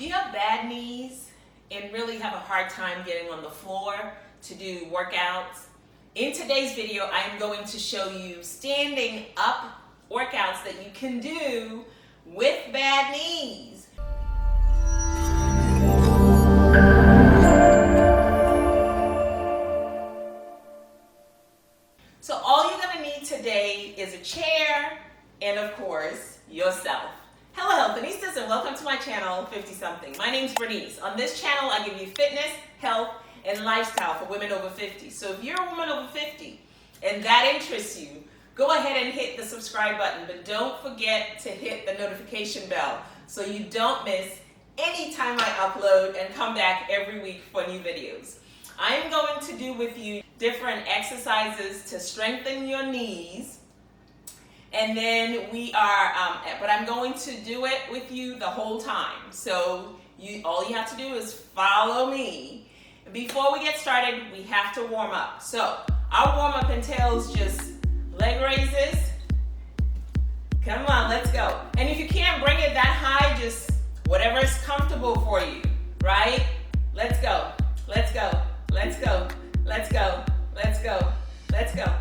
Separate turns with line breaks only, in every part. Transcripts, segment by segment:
Do you have bad knees and really have a hard time getting on the floor to do workouts? In today's video, I am going to show you standing up workouts that you can do with bad knees. So all you're gonna need today is a chair and of course, yourself. Hello Healthinistas and welcome to my channel, 50 Something. My name's Bernice. On this channel, I give you fitness, health, and lifestyle for women over 50. So if you're a woman over 50 and that interests you, go ahead and hit the subscribe button, but don't forget to hit the notification bell so you don't miss any time I upload and come back every week for new videos. I am going to do with you different exercises to strengthen your knees. And then but I'm going to do it with you the whole time. So all you have to do is follow me. Before we get started, we have to warm up. So our warm up entails just leg raises. Come on, let's go. And if you can't bring it that high, just whatever is comfortable for you, right? Let's go, let's go, let's go, let's go, let's go, let's go.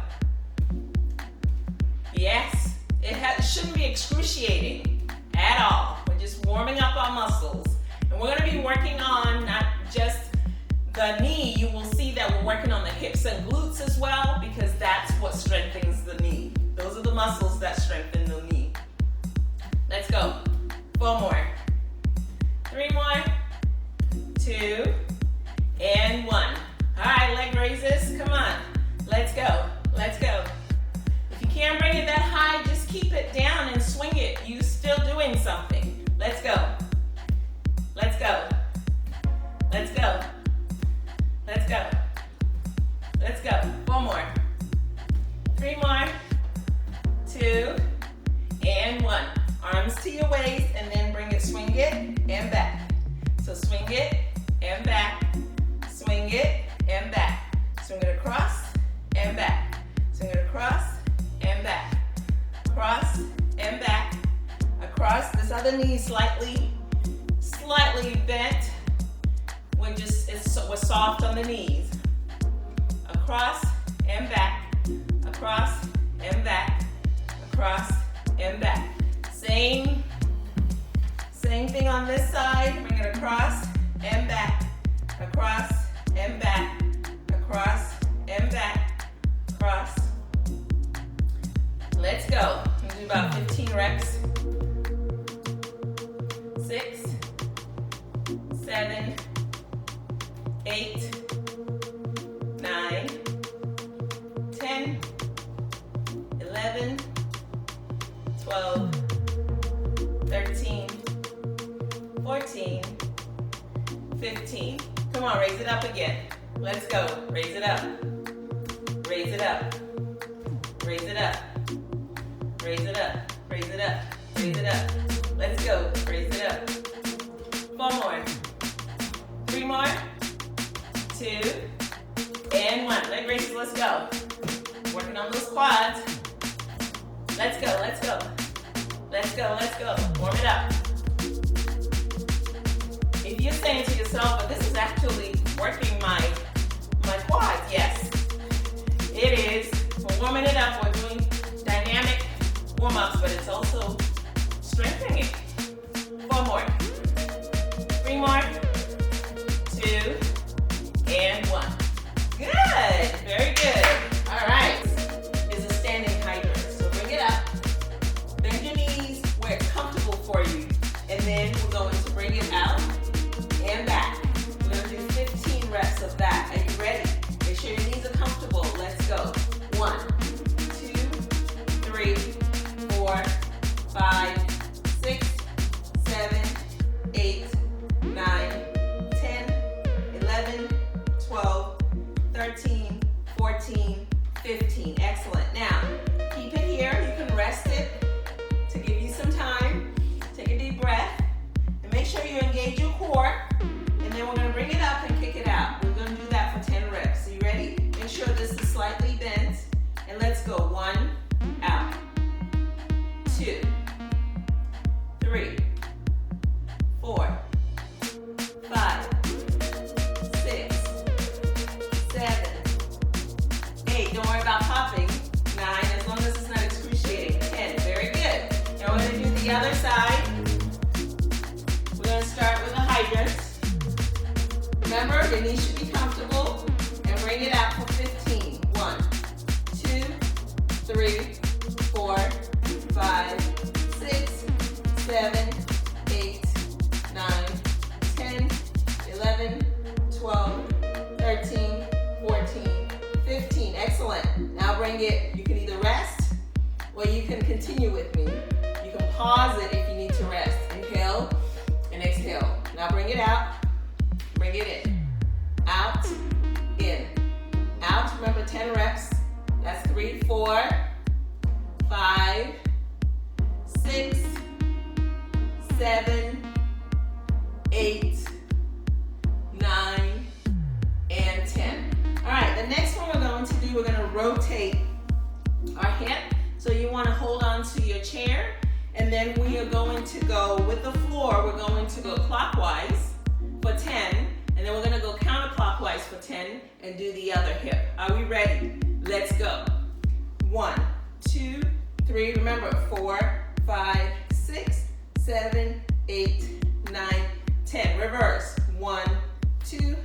Yes, it shouldn't be excruciating at all. We're just warming up our muscles. And we're gonna be working on not just the knee, you will see that we're working on the hips and glutes as well because that's what strengthens the knee. Those are the muscles that strengthen the knee. Let's go. 4 more. 3 more. 2 and 1. All right, leg raises, come on. Let's go, let's go. If you can't bring it that high, just keep it down and swing it. You're still doing something. Let's go. Let's go. Let's go. Let's go. Let's go. 4 more. 3 more. 2 and 1. Arms to your waist and then bring it, swing it and back. So swing it and back. Swing it and back. Swing it across and back. Swing it across and back. Across and back. Across. This other knee slightly bent. We're soft on the knees. Across and back. Across and back. Across and back. Same thing on this side. Bring it across and back. Across and back. Across and back. Across. Let's go. We'll do about 15 reps. 6, 7, 8, 9, 10, 11, 12, 13, 14, 15. Come on, raise it up again. Let's go. Raise it up. Raise it up. Raise it up. Raise it up. Raise it up. Raise it up. Let's go. Raise it up. 4 more. 3 more. 2 and 1. Leg raises. Let's go. Working on those quads. Let's go. Let's go. Let's go. Let's go. Warm it up. If you're saying to yourself, but this is actually working my quads, yes, it is. We're warming it up. We're doing dynamic warm-ups, but it's also strengthening it. 4 more. 3 more. 2 and 1. Good. Very good. All right. Is a standing hydrant. So bring it up. Bend your knees where it's comfortable for you. And then we're going to bring it out and back. We're going to do 15 reps of that. Are you ready? Make sure your knees are comfortable. Let's go. 1, 2, 3, 4, 5, 6, 7, 8, 9, 10, 11, 12, 13, 14, 15. Excellent. Now, keep it here. You can rest it to give you some time. Take a deep breath and make sure you engage your core. And then we're going to bring it up and kick it out. We're going to do that for 10 reps. Are you ready? Make sure this is slightly bent. And let's go. 1, out. 2, 3, 4, hydrant. Remember, your knees should be comfortable. And bring it out for 15. 1, 2, 3, 4, 5, 6, 7, 8, 9, 10, 11, 12, 13, 14, 15. Excellent. Now bring it, you can either rest or you can continue with me. You can pause it if you need to rest. Inhale and exhale. Now bring it out, bring it in. Out, in. Out, remember 10 reps. That's 3, 4, 5, 6, 7, 8, 9, and 10. All right, the next one we're going to do, we're going to rotate our hip. So you want to hold on to your chair, and then we are going to go with the floor. We're going to go clockwise for 10, and then we're going to go counterclockwise for 10 and do the other hip. Are we ready? Let's go. 1, 2, 3, remember 4, 5, 6, 7, 8, 9, 10. Reverse. 1, 2,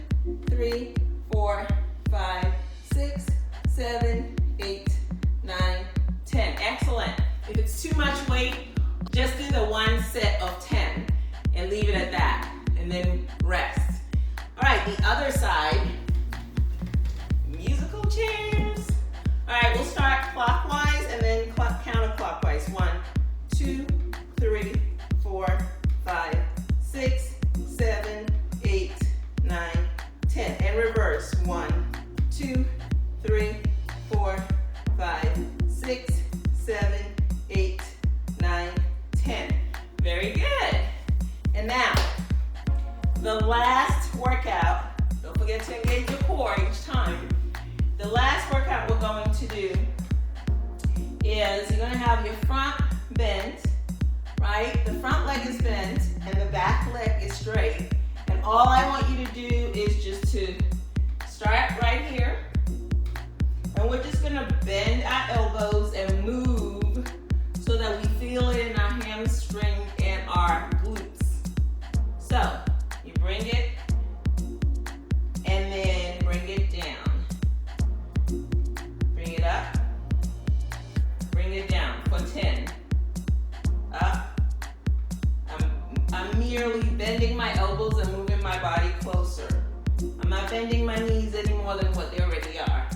3, 4, 5, 6, 7, 8, 9, 10. Excellent. If it's too much weight, just do the one set of 10 and leave it at that, and then rest. All right, the other side, musical chairs. All right, we'll start clockwise and then counterclockwise. 1, 2, 3, 4, 5, 6, 7, 8, 9, 10. And reverse. 1, 2, 3, 4, 5, 6, 7, 8, 9, 10. Very good. And now, the last workout, don't forget to engage your core each time. The last workout we're going to do is you're going to have your front bent, right? The front leg is bent and the back leg is straight. And all I want you to do is just to start right here. And we're just going to bend our elbows and move so that we feel it in our hamstring and our glutes. So, you bring it and then bring it down. Bring it up. Bring it down for 10. Up. I'm merely bending my elbows and moving my body closer. I'm not bending my knees any more than what they already are.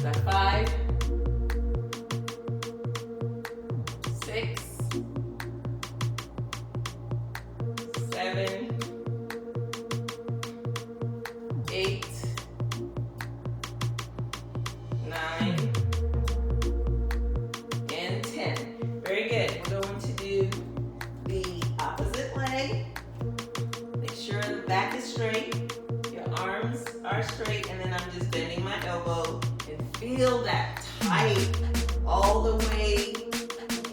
Got 5, 6, 7, 8, 9, and 10. Very good. We're going to do the opposite leg. Make sure the back is straight, your arms are straight, and then I'm just bending my elbow. Feel that tight all the way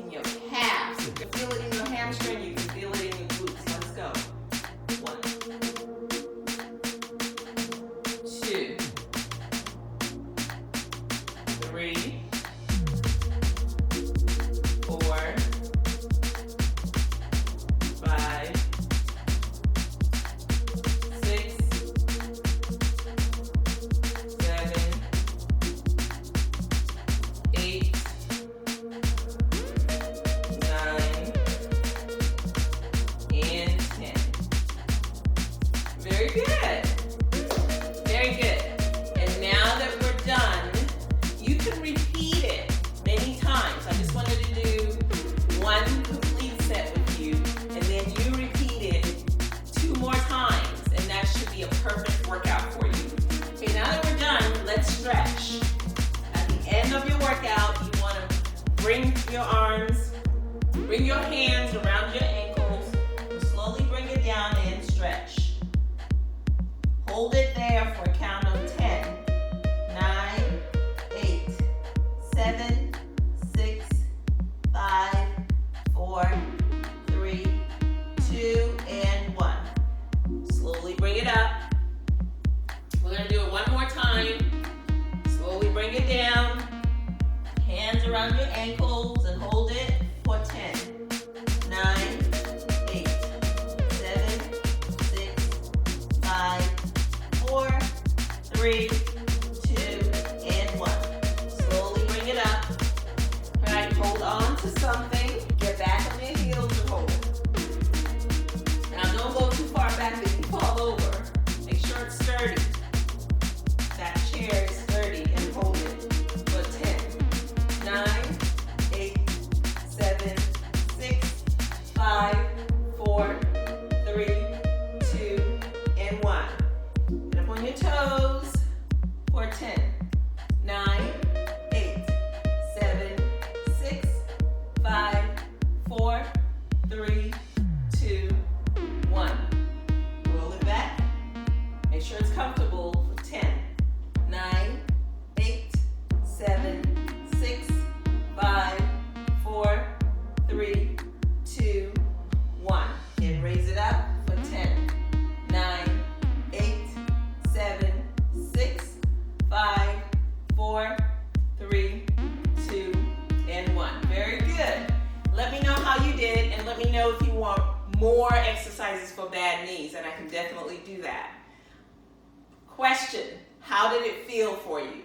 in your calves. You can feel it in your hamstring, you can feel it in your glutes. Let's go. 1, 2, 3, 4, 5, 6, 7, 8, 9, and 10. Very good. Very good. And now that we're done, you can repeat it many times. I just wanted to do one complete set with you, and then you repeat it 2 more times, and that should be a perfect workout for you. Okay, now that we're done, let's stretch. End of your workout, you want to bring your arms, bring your hands around your ankles, and slowly bring it down and stretch. Hold it there for a count of 10, 9, 8, 7, 6, 5, 4, 3, 2, and 1. Slowly bring it up. We're going to do it one more time. Slowly bring it down. Hands around your ankles and hold it for 10, 9, 3, 2, and 1. Slowly bring it up. All right, hold on to something. Get back on your heels and hold it. Now don't go too far back if you fall over. Make sure it's sturdy. That chair is sturdy and hold it for 10, 9, 8, 7, 6, 5, 4, 3, 2, and 1. Get up on your toes for 10, 9, 8, 7, 6, 5, 4, 3, 2, 1. Roll it back. Make sure it's comfortable for 10, 9, 8, 7, 6, 5, 4, 3, 2, 1. And raise it up for 10, 9, 8, 7, 6, 5, 4, 3, 2, and 1. Very good. Let me know how you did, and let me know if you want more exercises for bad knees, and I can definitely do that. Question: how did it feel for you?